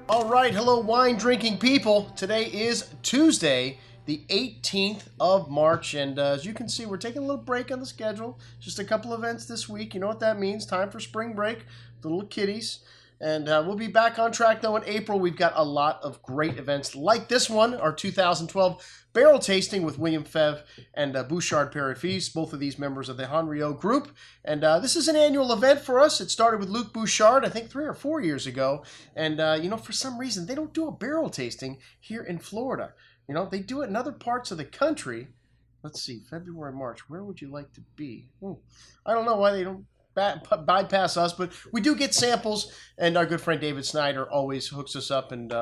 All right, hello, wine drinking people. Today is Tuesday, the 18th of March, and as you can see, we're taking a little break on the schedule. Just a couple events this week. You know what that means? Time for spring break, the little kiddies. And we'll be back on track though in April. We've got a lot of great events like this one, our 2012 barrel tasting with William Fevre and Bouachard, Pere, both of these members of the Henriot group. And this is an annual event for us. It started with Luc Bouachard, I think 3 or 4 years ago. And, you know, for some reason, they don't do a barrel tasting here in Florida. You know, they do it in other parts of the country. Let's see, February, March. Where would you like to be? I don't know why they don't bypass us, but we do get samples, and our good friend David Snyder always hooks us up and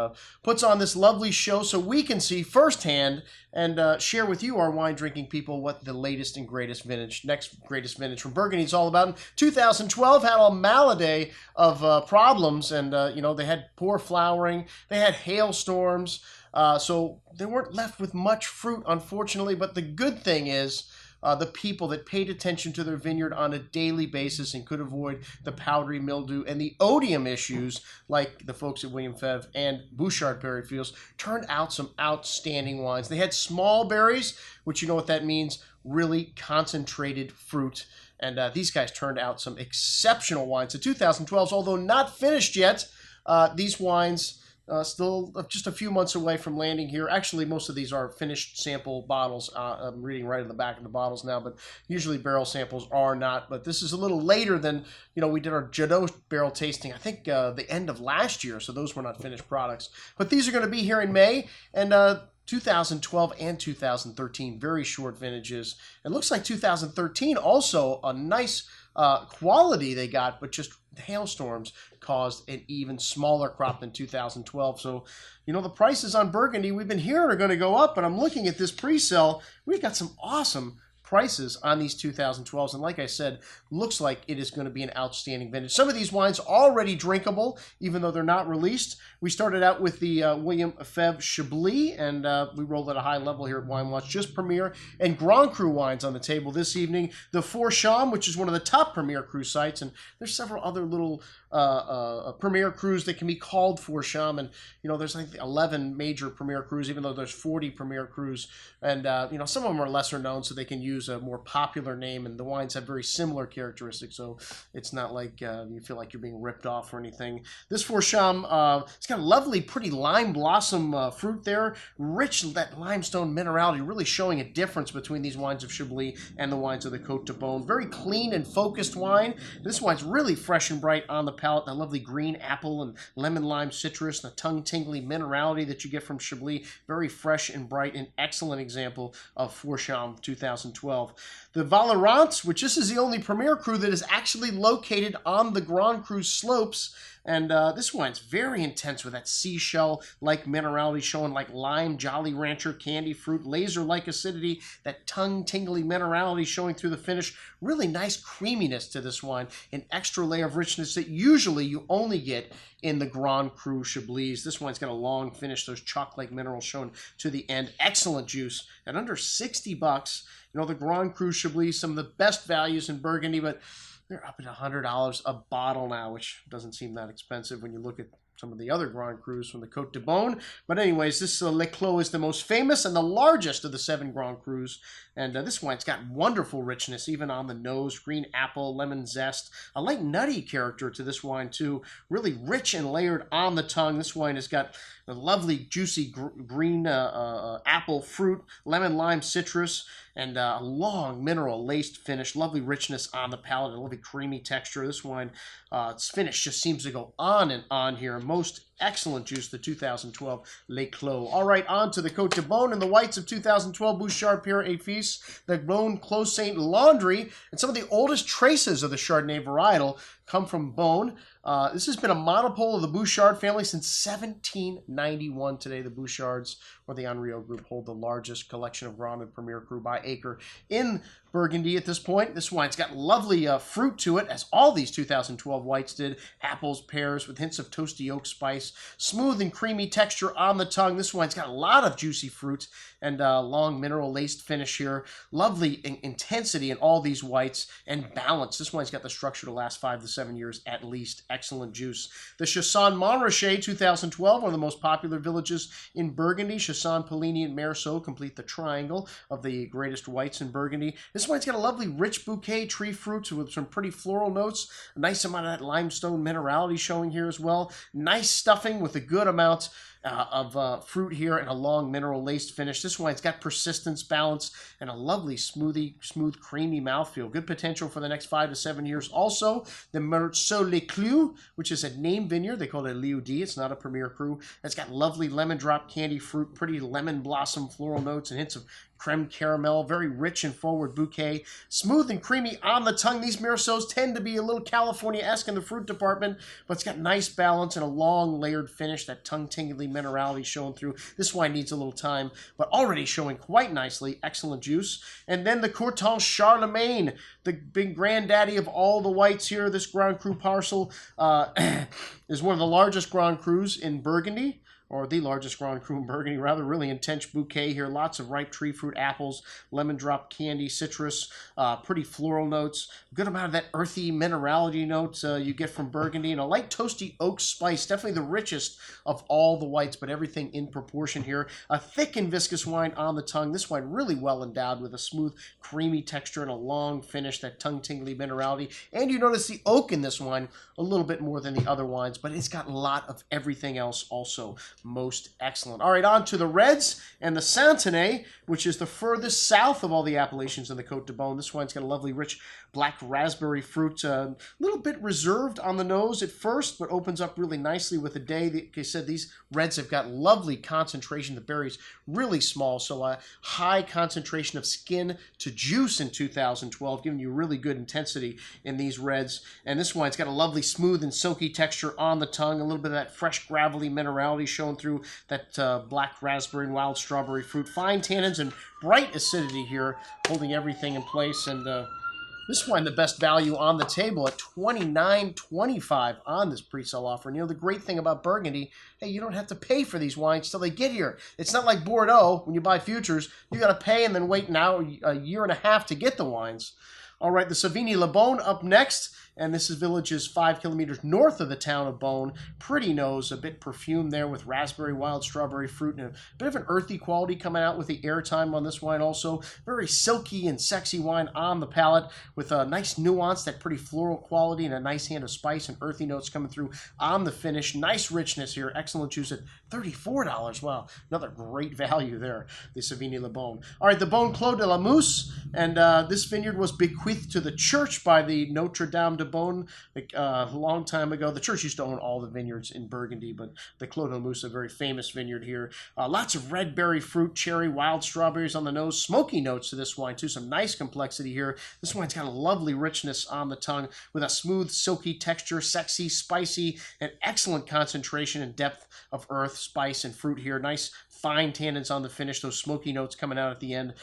puts on this lovely show so we can see firsthand and share with you, our wine drinking people, what the latest and greatest vintage, next greatest vintage from Burgundy is all about. In 2012 had a malady of problems, and you know, they had poor flowering, they had hailstorms, so they weren't left with much fruit, unfortunately. But the good thing is, the people that paid attention to their vineyard on a daily basis and could avoid the powdery mildew and the odium issues like the folks at William Fevre and Bouachard Pere turned out some outstanding wines. They had small berries, which you know what that means, really concentrated fruit. And these guys turned out some exceptional wines. The 2012s, although not finished yet, these wines still just a few months away from landing here. Actually, most of these are finished sample bottles. I'm reading right in the back of the bottles now, but usually barrel samples are not. But this is a little later than, you know, we did our Jadot barrel tasting, I think the end of last year, so those were not finished products. But these are going to be here in May, and 2012 and 2013, very short vintages. It looks like 2013 also a nice quality they got, but just hailstorms caused an even smaller crop than 2012. So, you know, the prices on Burgundy we've been hearing are going to go up, but I'm looking at this pre-sale. We've got some awesome prices on these 2012s, and like I said, looks like it is going to be an outstanding vintage. Some of these wines already drinkable, even though they're not released. We started out with the William Fevre Chablis, and we rolled at a high level here at Wine Watch. Just Premier and Grand Cru wines on the table this evening. The Forcham, which is one of the top Premier Cru sites, and there's several other little Premier Crus that can be called Forcham, and you know, there's like 11 major Premier Crus, even though there's 40 Premier Crus, and you know, some of them are lesser known, so they can use a more popular name, and the wines have very similar characteristics, so it's not like you feel like you're being ripped off or anything. This Forcham, it's got a lovely, pretty lime blossom fruit there, rich, that limestone minerality, really showing a difference between these wines of Chablis and the wines of the Côte de Beaune. Very clean and focused wine. This wine's really fresh and bright on the palate. That lovely green apple and lemon lime citrus, the tongue-tingly minerality that you get from Chablis. Very fresh and bright, an excellent example of Forcham 2012. The Valorant, which this is the only Premier Cru that is actually located on the Grand Cru slopes, and this wine's very intense with that seashell-like minerality showing like lime, Jolly Rancher, candy fruit, laser-like acidity, that tongue-tingly minerality showing through the finish. Really nice creaminess to this wine, an extra layer of richness that usually you only get in the Grand Cru Chablis. This wine's got a long finish, those chalk-like minerals shown to the end. Excellent juice at under 60 bucks. You know, the Grand Cru Chablis, some of the best values in Burgundy, but they're up at $100 a bottle now, which doesn't seem that expensive when you look at some of the other Grand Crus from the Côte de Beaune. But anyways, this Le Clos is the most famous and the largest of the 7 Grand Crus. And this wine's got wonderful richness, even on the nose. Green apple, lemon zest. A light nutty character to this wine, too. Really rich and layered on the tongue. This wine has got a lovely, juicy green apple fruit, lemon lime citrus, and a long mineral-laced finish. Lovely richness on the palate, a lovely creamy texture. This wine, its finish just seems to go on and on here. Most excellent juice, the 2012 Le Clos. All right, on to the Côte de Beaune and the whites of 2012 Bouachard Pere et Fils, the Beaune Clos Saint Laundry, and some of the oldest traces of the Chardonnay varietal come from Beaune. This has been a monopole of the Bouachard family since 1791. Today, the Bouachards, or the Henriot group, hold the largest collection of Grand and Premier Cru by acre in Burgundy at this point. This wine's got lovely fruit to it, as all these 2012 whites did. Apples, pears, with hints of toasty oak spice, spice. Smooth and creamy texture on the tongue. This wine's got a lot of juicy fruit and long mineral laced finish here. Lovely intensity in all these whites and balance. This wine's got the structure to last 5 to 7 years at least. Excellent juice. The Chassagne Montrachet 2012, one of the most popular villages in Burgundy. Chassagne, Polligny, and Meursault complete the triangle of the greatest whites in Burgundy. This wine's got a lovely rich bouquet, tree fruits with some pretty floral notes. A nice amount of that limestone minerality showing here as well. Nice stuffing with a good amount of fruit here and a long mineral laced finish. This wine's got persistence, balance, and a lovely smooth, creamy mouthfeel. Good potential for the next 5 to 7 years. Also, the Meursault Les Clous, which is a name vineyard. They call it a Liud. It's not a premier cru. It's got lovely lemon drop candy fruit, pretty lemon blossom floral notes, and hints of creme caramel, very rich and forward bouquet. Smooth and creamy on the tongue. These Meursauts tend to be a little California-esque in the fruit department, but it's got nice balance and a long layered finish, that tongue-tingly minerality showing through. This wine needs a little time, but already showing quite nicely. Excellent juice. And then the Courtin Charlemagne, the big granddaddy of all the whites here. This Grand Cru parcel is one of the largest Grand Crus in Burgundy, or the largest Grand Cru in Burgundy, rather. Really intense bouquet here. Lots of ripe tree fruit, apples, lemon drop candy, citrus, pretty floral notes. Good amount of that earthy minerality notes you get from Burgundy, and a light toasty oak spice. Definitely the richest of all the whites, but everything in proportion here. A thick and viscous wine on the tongue. This wine really well endowed with a smooth, creamy texture and a long finish, that tongue-tingly minerality. And you notice the oak in this wine a little bit more than the other wines, but it's got a lot of everything else also. Most excellent. All right, on to the reds and the Santenay, which is the furthest south of all the appellations in the Côte de Beaune. This wine's got a lovely, rich black raspberry fruit, a little bit reserved on the nose at first, but opens up really nicely with the day. Like I said, these reds have got lovely concentration. The berries really small, so a high concentration of skin to juice in 2012, giving you really good intensity in these reds. And this wine's got a lovely smooth and silky texture on the tongue, a little bit of that fresh gravelly minerality showing through that black raspberry and wild strawberry fruit. Fine tannins and bright acidity here, holding everything in place. And this wine, the best value on the table at $29.25 on this pre-sale offer. And you know, the great thing about Burgundy, hey, you don't have to pay for these wines till they get here. It's not like Bordeaux, when you buy futures, you got to pay and then wait now a year and a half to get the wines. All right, the Sauvigny Le Bon up next. And this village is 5 kilometers north of the town of Beaune. Pretty nose, a bit perfumed there with raspberry, wild strawberry fruit, and a bit of an earthy quality coming out with the airtime on this wine also. Very silky and sexy wine on the palate with a nice nuance, that pretty floral quality, and a nice hand of spice and earthy notes coming through on the finish. Nice richness here. Excellent juice at $34. Wow, another great value there, the Sauvigny Le Bon. All right, the Bon Clos de la Mousse, and this vineyard was bequeathed to the church by the Notre Dame de Beaune a long time ago. The church used to own all the vineyards in Burgundy, but the Clos de la Mousse, a very famous vineyard here. Lots of red berry fruit, cherry, wild strawberries on the nose. Smoky notes to this wine too. Some nice complexity here. This wine's got a lovely richness on the tongue with a smooth, silky texture, sexy, spicy, and excellent concentration and depth of earth, spice, and fruit here. Nice fine tannins on the finish, those smoky notes coming out at the end.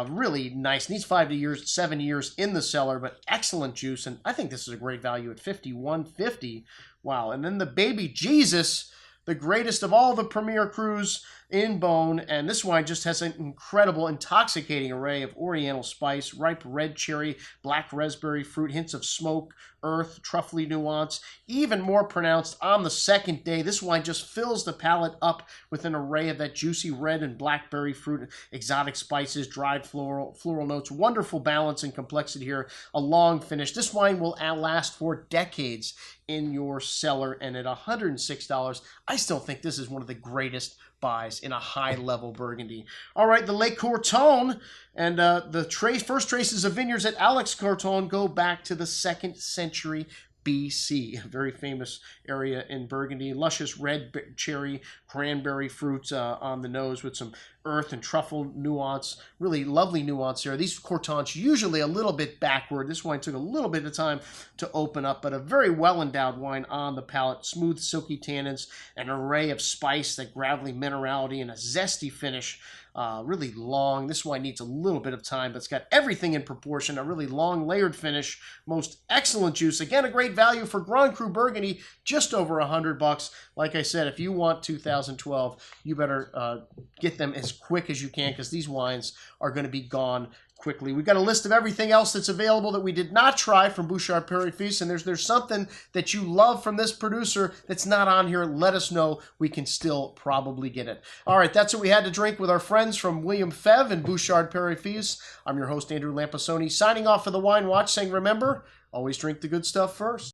Really nice. Needs 5 to 7 years in the cellar, but excellent juice. And I think this is a great value at $51.50. Wow. And then the Baby Jesus, the greatest of all the premier crus in Beaune, and this wine just has an incredible, intoxicating array of oriental spice, ripe red cherry, black raspberry fruit, hints of smoke, earth, truffly nuance, even more pronounced on the second day. This wine just fills the palate up with an array of that juicy red and blackberry fruit, exotic spices, dried floral notes, wonderful balance and complexity here, a long finish. This wine will last for decades in your cellar, and at $106, I still think this is one of the greatest buys in a high-level Burgundy. All right, the Le Courton, and the first traces of vineyards at Alex Courton go back to the 2nd century BC, a very famous area in Burgundy. Luscious red cherry, cranberry fruits on the nose with some earth and truffle nuance. Really lovely nuance here. These Courtons usually a little bit backward. This wine took a little bit of time to open up, but a very well-endowed wine on the palate. Smooth, silky tannins, an array of spice, that gravelly minerality, and a zesty finish Really long. This wine needs a little bit of time, but it's got everything in proportion. A really long layered finish. Most excellent juice. Again, a great value for Grand Cru Burgundy, just over $100. Like I said, if you want 2012, you better get them as quick as you can, because these wines are going to be gone quickly. We've got a list of everything else that's available that we did not try from Bouachard Pere Fils, and there's something that you love from this producer that's not on here. Let us know. We can still probably get it. All right, that's what we had to drink with our friends from William Fevre and Bouachard Pere Fils. I'm your host, Andrew Lampasoni, signing off for the Wine Watch, saying remember, always drink the good stuff first.